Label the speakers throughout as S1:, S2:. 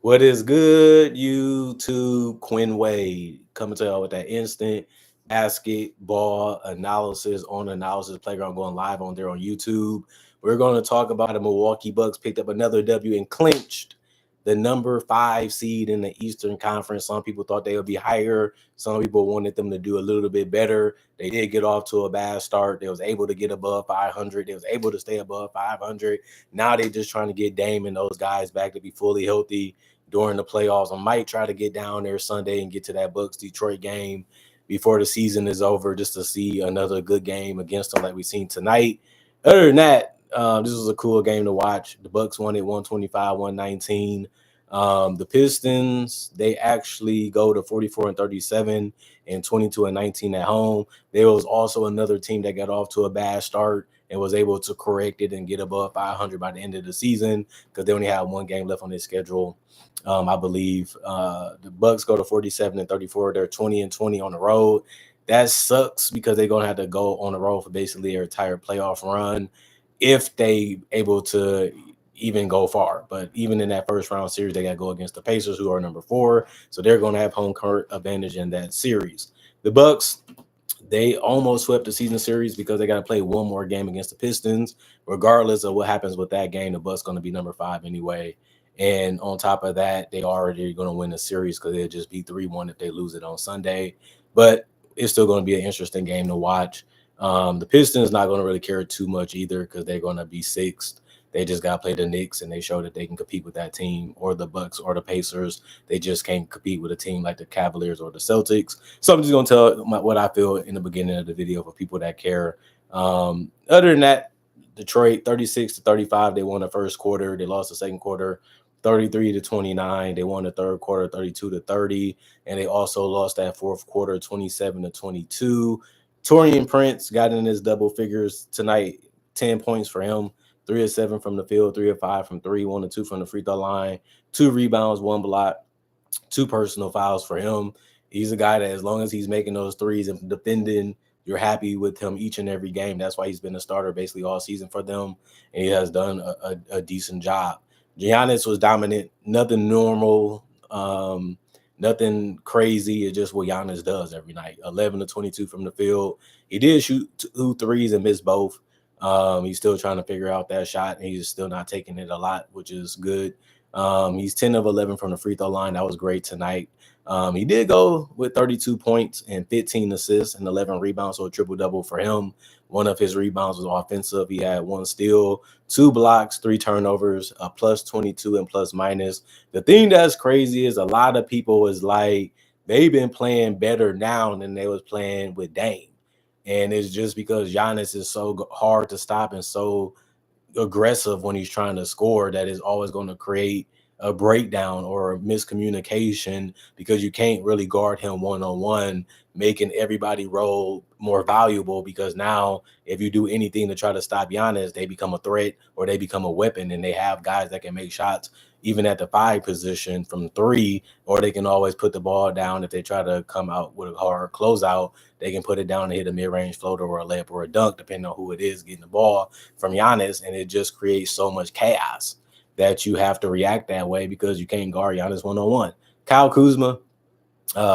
S1: What is good, YouTube? Quinn Wade coming to y'all with that instant basketball analysis on Analysis Playground going live on there on YouTube. We're going to talk about the Milwaukee Bucks picked up another W and clinched the number 5 seed in the Eastern Conference. Some people thought they would be higher. Some people wanted them to do a little bit better. They did get off to a bad start. They was able to get above 500. They was able to stay above 500. Now they're just trying to get Dame and those guys back to be fully healthy during the playoffs. I might try to get down there Sunday and get to that Bucks Detroit game before the season is over, just to see another good game against them like we've seen tonight. Other than that, this was a cool game to watch. The Bucks won it 125-119. The Pistons, they actually go to 44-37 and 22-19 at home. There was also another team that got off to a bad start and was able to correct it and get above 500 by the end of the season because they only have one game left on their schedule. I believe the Bucks go to 47-34. They're 20-20 on the road. That sucks because they're gonna have to go on the road for basically their entire playoff run if they able to even go far. But even in that first round series, they got to go against the Pacers, who are number 4, so they're going to have home court advantage in that series. The Bucks, they almost swept the season series because they got to play one more game against the Pistons. Regardless of what happens with that game, the Bucks going to be number 5 anyway. And on top of that, they already going to win the series because they'll just be 3-1 if they lose it on Sunday. But it's still going to be an interesting game to watch. The Pistons not going to really care too much either because they're going to be 6th. They just got to play the Knicks, and they show that they can compete with that team, or the Bucks or the Pacers. They just can't compete with a team like the Cavaliers or the Celtics. So I'm just going to tell what I feel in the beginning of the video for people that care. Other than that, Detroit 36-35. They won the first quarter. They lost the second quarter 33-29. They won the third quarter 32-30, and they also lost that fourth quarter 27-22. Torian Prince got in his double figures tonight. 10 points for him. 3 of 7 from the field, 3 of 5 from 3, 1 of 2 from the free throw line, 2 rebounds, 1 block, 2 personal fouls for him. He's a guy that, as long as he's making those threes and defending, you're happy with him each and every game. That's why he's been a starter basically all season for them, and he has done a decent job. Giannis was dominant, nothing normal, nothing crazy. It's just what Giannis does every night. 11 of 22 from the field. He did shoot 2 threes and miss both. He's still trying to figure out that shot, and he's still not taking it a lot, which is good. He's 10 of 11 from the free throw line. That was great tonight. He did go with 32 points and 15 assists and 11 rebounds, so a triple-double for him. One of his rebounds was offensive. He had 1 steal, 2 blocks, 3 turnovers, a plus 22 and plus minus. The thing that's crazy is a lot of people was like, they've been playing better now than they was playing with Dame. And it's just because Giannis is so hard to stop and so aggressive when he's trying to score that is always going to create a breakdown or a miscommunication because you can't really guard him one-on-one, making everybody roll more valuable because now if you do anything to try to stop Giannis, they become a threat or they become a weapon, and they have guys that can make shots even at the 5 position from 3, or they can always put the ball down if they try to come out with a hard closeout. They can put it down and hit a mid-range floater or a layup or a dunk, depending on who it is getting the ball from Giannis, and it just creates so much chaos that you have to react that way because you can't guard Giannis one-on-one. Kyle Kuzma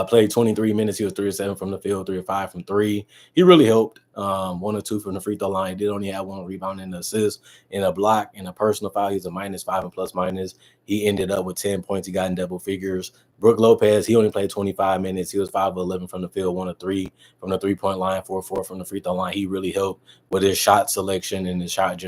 S1: played 23 minutes. He was 3 of 7 from the field, 3 of 5 from 3. He really helped. 1 or 2 from the free throw line. He did only have 1 rebound and an assist and a block and a personal foul. He's a -5 and plus minus. He ended up with 10 points. He got in double figures. Brook Lopez, he only played 25 minutes. He was 5 of 11 from the field, 1 of 3 from the three-point line, 4 of 4 from the free throw line. He really helped with his shot selection and his shot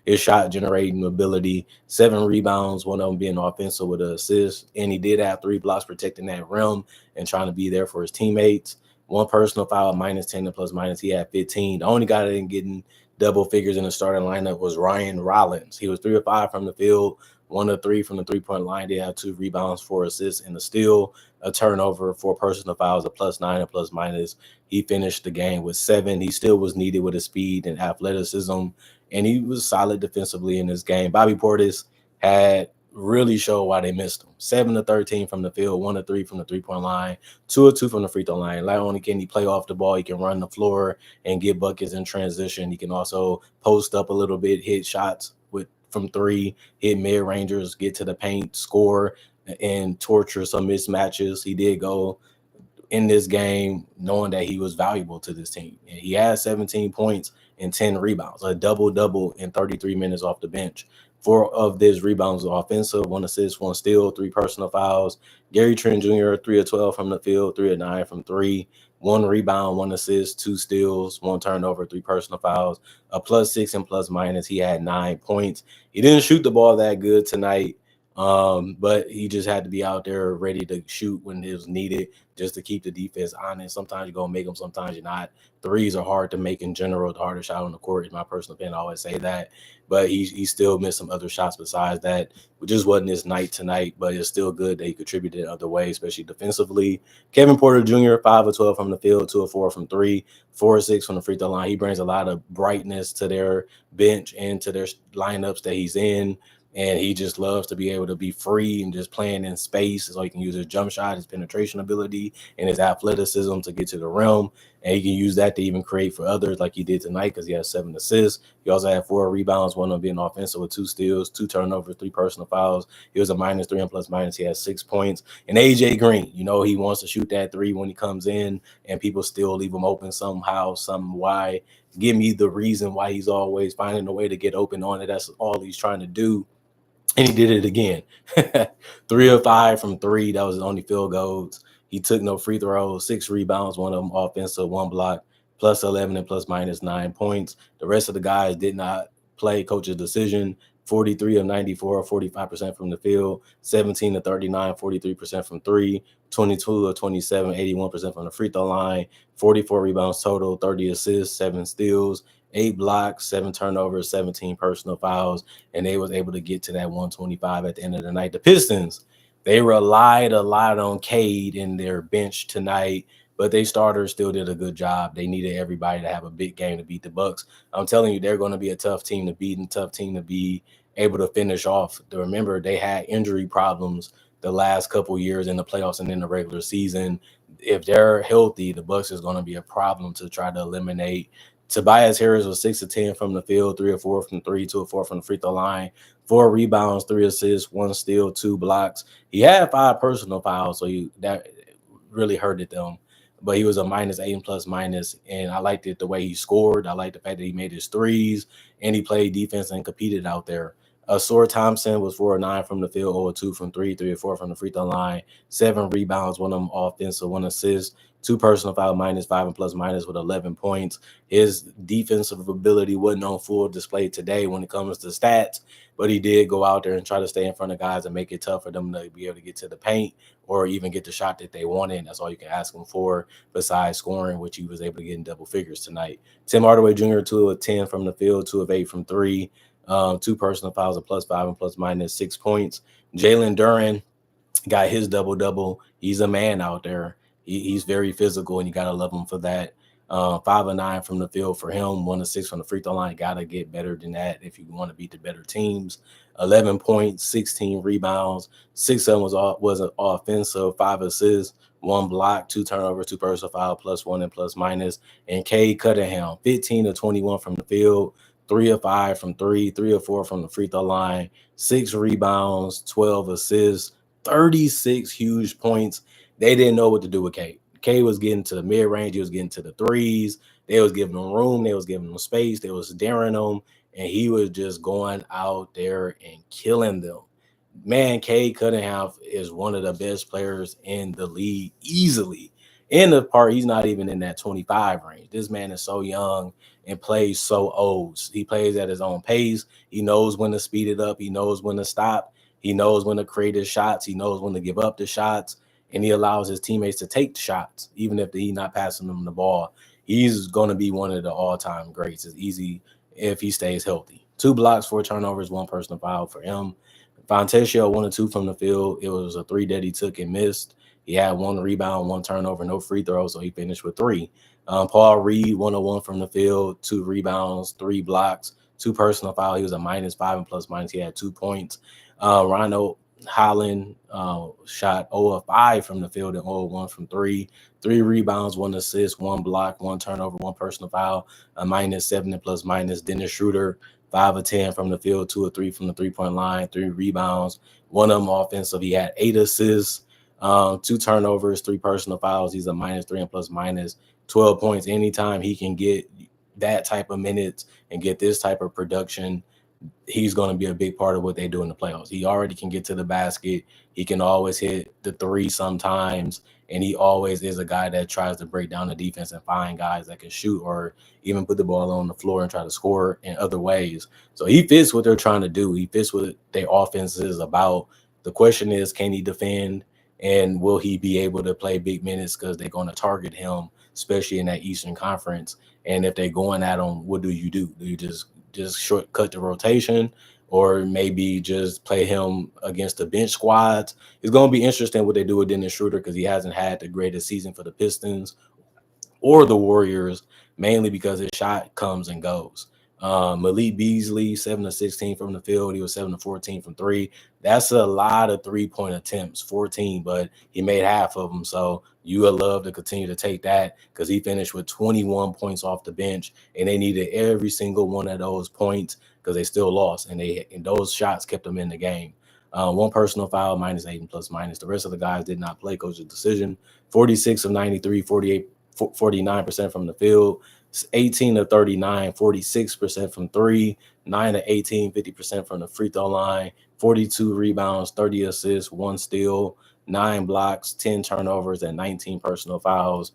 S1: his shot generating ability. 7 rebounds, 1 of them being offensive with an assist. And he did have 3 blocks protecting that rim and trying to be there for his teammates. 1 personal foul, -10 and plus minus. He had 15. The only guy that didn't get in double figures in the starting lineup was Ryan Rollins. He was 3 of 5 from the field, 1 of 3 from the three-point line. They had 2 rebounds, 4 assists, and a steal, a turnover, 4 personal fouls, a +9 and plus minus. He finished the game with 7. He still was needed with his speed and athleticism, and he was solid defensively in this game. Bobby Portis had really showed why they missed him. 7 of 13 from the field, 1 of 3 from the three-point line, 2 of 2 from the free throw line. Not only can he play off the ball, he can run the floor and get buckets in transition. He can also post up a little bit, hit shots with from three, hit mid-rangers, get to the paint, score, and torture some mismatches. He did go in this game knowing that he was valuable to this team. And he had 17 points and 10 rebounds, a double-double in 33 minutes off the bench. 4 of these rebounds were offensive, 1 assist, 1 steal, 3 personal fouls. Gary Trent Jr., 3 of 12 from the field, 3 of 9 from 3, 1 rebound, 1 assist, 2 steals, 1 turnover, 3 personal fouls, a +6 and plus minus. He had 9 points. He didn't shoot the ball that good tonight, but he just had to be out there ready to shoot when it was needed, just to keep the defense honest. Sometimes you're going to make them, sometimes you're not. Threes are hard to make in general. The hardest shot on the court, in my personal opinion, I always say that. But he still missed some other shots besides that. It just wasn't his night tonight, but it's still good that he contributed in other ways, especially defensively. Kevin Porter Jr., 5 of 12 from the field, 2 of 4 from 3, 4 of 6 from the free throw line. He brings a lot of brightness to their bench and to their lineups that he's in. And he just loves to be able to be free and just playing in space so he can use his jump shot, his penetration ability, and his athleticism to get to the rim. And he can use that to even create for others like he did tonight because he has 7 assists. He also had 4 rebounds, 1 of them being offensive with 2 steals, 2 turnovers, 3 personal fouls. He was a -3 and plus minus. He had 6 points. And AJ Green, he wants to shoot that 3 when he comes in, and people still leave him open somehow, some why. Give me the reason why he's always finding a way to get open on it. That's all he's trying to do. And he did it again. 3 of 5 from 3. That was his only field goals. He took no free throws, 6 rebounds, 1 of them offensive, 1 block, +11 and plus minus 9 points. The rest of the guys did not play coach's decision. 43 of 94, 45% from the field, 17 to 39, 43% from 3, 22 of 27, 81% from the free throw line, 44 rebounds total, 30 assists, 7 steals, 8 blocks, 7 turnovers, 17 personal fouls, and they was able to get to that 125 at the end of the night. The Pistons, they relied a lot on Cade in their bench tonight, but they starters still did a good job. They needed everybody to have a big game to beat the Bucks. I'm telling you, they're going to be a tough team to beat and tough team to be able to finish off. To remember, they had injury problems the last couple years in the playoffs and in the regular season. If they're healthy, the Bucks is going to be a problem to try to eliminate. Tobias Harris was 6 of 10 from the field, 3 of 4 from 3, 2 of 4 from the free throw line, 4 rebounds, 3 assists, 1 steal, 2 blocks. He had 5 personal fouls, so that really hurted them. But he was a -8 and plus minus, and I liked it the way he scored. I liked the fact that he made his threes, and he played defense and competed out there. Sore Thompson was 4 of 9 from the field, 0 of 2 from 3, 3 of 4 from the free throw line, 7 rebounds, 1 of them offensive, 1 assist, 2 personal foul, -5 and plus minus with 11 points. His defensive ability wasn't on full display today when it comes to stats, but he did go out there and try to stay in front of guys and make it tough for them to be able to get to the paint or even get the shot that they wanted. And that's all you can ask him for besides scoring, which he was able to get in double figures tonight. Tim Hardaway Jr., 2 of 10 from the field, 2 of 8 from 3, 2 personal fouls, a +5 and plus minus 6 points. Jalen Duren got his double-double. He's a man out there. He's very physical, and you got to love him for that. 5 of 9 from the field for him, 1 of 6 from the free throw line. Got to get better than that if you want to beat the better teams. 11 points, 16 rebounds, 6 of them was an offensive, 5 assists, 1 block, 2 turnovers, 2 personal foul, +1 and plus minus. And Cade Cunningham, 15 of 21 from the field, 3 of 5 from 3, 3 of 4 from the free throw line, 6 rebounds, 12 assists, 36 huge points. They didn't know what to do with Cade. Cade was getting to the mid-range. He was getting to the threes. They was giving him room. They was giving him space. They was daring him. And he was just going out there and killing them. Man, Cade Cunningham is one of the best players in the league easily. In the part, he's not even in that 25 range. This man is so young and plays so old. He plays at his own pace. He knows when to speed it up. He knows when to stop. He knows when to create his shots. He knows when to give up the shots. And he allows his teammates to take the shots, even if he's not passing them the ball. He's going to be one of the all-time greats. It's easy if he stays healthy. 2 blocks, 4 turnovers, 1 personal foul for him. Fontecchio, 1 of 2 from the field. It was a 3 that he took and missed. He had 1 rebound, 1 turnover, no free throws, so he finished with 3. Paul Reed, 1 of 1 from the field, 2 rebounds, 3 blocks, 2 personal foul. He was a -5 and plus minus. He had 2 points. Ronald Holland shot 0 of 5 from the field and 0 of 1 from 3. 3 rebounds, 1 assist, 1 block, 1 turnover, 1 personal foul, a -7 and plus minus. Dennis Schroeder, 5 of 10 from the field, 2 of 3 from the 3-point line, 3 rebounds, one of them offensive. He had 8 assists, 2 turnovers, 3 personal fouls. He's a -3 and plus minus 12 points. Anytime he can get that type of minutes and get this type of production, he's going to be a big part of what they do in the playoffs. He already can get to the basket. He can always hit the three sometimes. And he always is a guy that tries to break down the defense and find guys that can shoot or even put the ball on the floor and try to score in other ways. So he fits what they're trying to do. He fits what their offense is about. The question is, can he defend? And will he be able to play big minutes because they're going to target him, especially in that Eastern Conference? And if they're going at him, what do? Do you just shortcut the rotation, or maybe just play him against the bench squads? It's going to be interesting what they do with Dennis Schroeder because he hasn't had the greatest season for the Pistons or the Warriors, mainly because his shot comes and goes. Malik Beasley, 7 of 16 from the field. He was 7 of 14 from 3. That's a lot of 3-point attempts, 14, but he made half of them. So you would love to continue to take that because he finished with 21 points off the bench, and they needed every single one of those points because they still lost, and those shots kept them in the game. 1 personal foul, -8 and plus minus. The rest of the guys did not play. Coach's decision. 46 of 93, 49% from the field. 18 of 39, 46% from 3, 9 of 18, 50% from the free throw line, 42 rebounds, 30 assists, 1 steal, 9 blocks, 10 turnovers, and 19 personal fouls.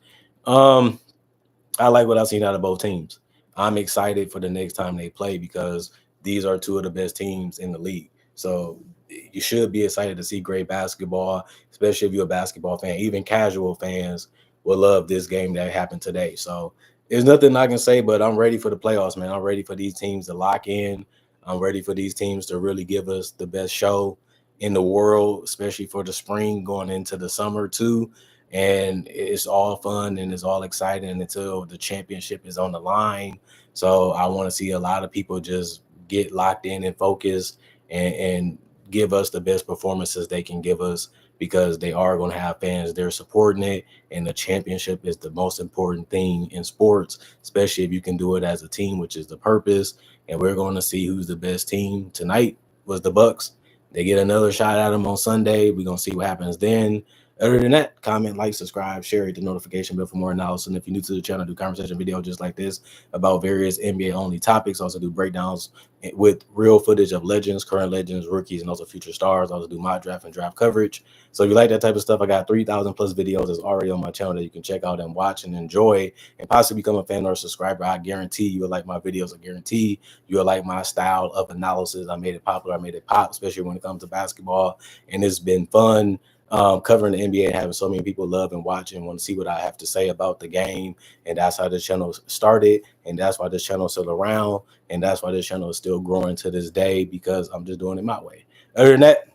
S1: I like what I've seen out of both teams. I'm excited for the next time they play because these are 2 of the best teams in the league. So you should be excited to see great basketball, especially if you're a basketball fan. Even casual fans will love this game that happened today. So there's nothing I can say, but I'm ready for the playoffs, man. I'm ready for these teams to lock in. I'm ready for these teams to really give us the best show in the world, especially for the spring going into the summer too. And it's all fun and it's all exciting until the championship is on the line. So I want to see a lot of people just get locked in and focused and give us the best performances they can give us because they are going to have fans. They're supporting it, and the championship is the most important thing in sports, especially if you can do it as a team, which is the purpose. And we're going to see who's the best team. Tonight was the Bucks. They get another shot at them on Sunday. We're going to see what happens then. Other than that, comment, like, subscribe, share, hit the notification bell for more analysis. And if you're new to the channel, do conversation videos just like this about various NBA-only topics. Also do breakdowns with real footage of legends, current legends, rookies, and also future stars. Also do mock draft and draft coverage. So if you like that type of stuff, I got 3,000 plus videos that's already on my channel that you can check out and watch and enjoy and possibly become a fan or a subscriber. I guarantee you will like my videos. I guarantee you will like my style of analysis. I made it popular. I made it pop, especially when it comes to basketball. And it's been fun. Covering the NBA, having so many people love and watch and want to see what I have to say about the game. And that's how this channel started. And that's why this channel is still around. And that's why this channel is still growing to this day because I'm just doing it my way. Other than that,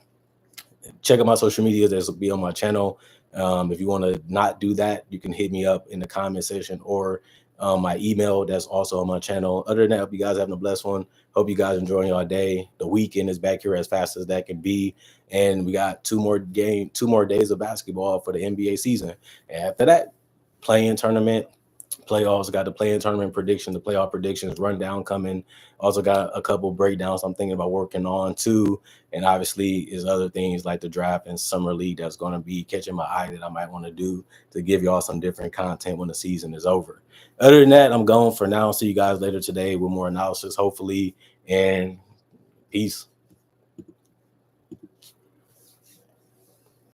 S1: check out my social media that's will be on my channel. If you want to not do that, you can hit me up in the comment section or my email that's also on my channel. Other than that, hope you guys having a blessed one. Hope you guys enjoying your day. The weekend is back here as fast as that can be. And we got 2 more days of basketball for the NBA season. And after that, play-in tournament, playoffs, got the play-in tournament prediction, the playoff predictions rundown coming. Also got a couple breakdowns I'm thinking about working on too. And obviously is other things like the draft and summer league that's going to be catching my eye that I might want to do to give y'all some different content when the season is over. Other than that, I'm going for now. See you guys later today with more analysis, hopefully, and peace.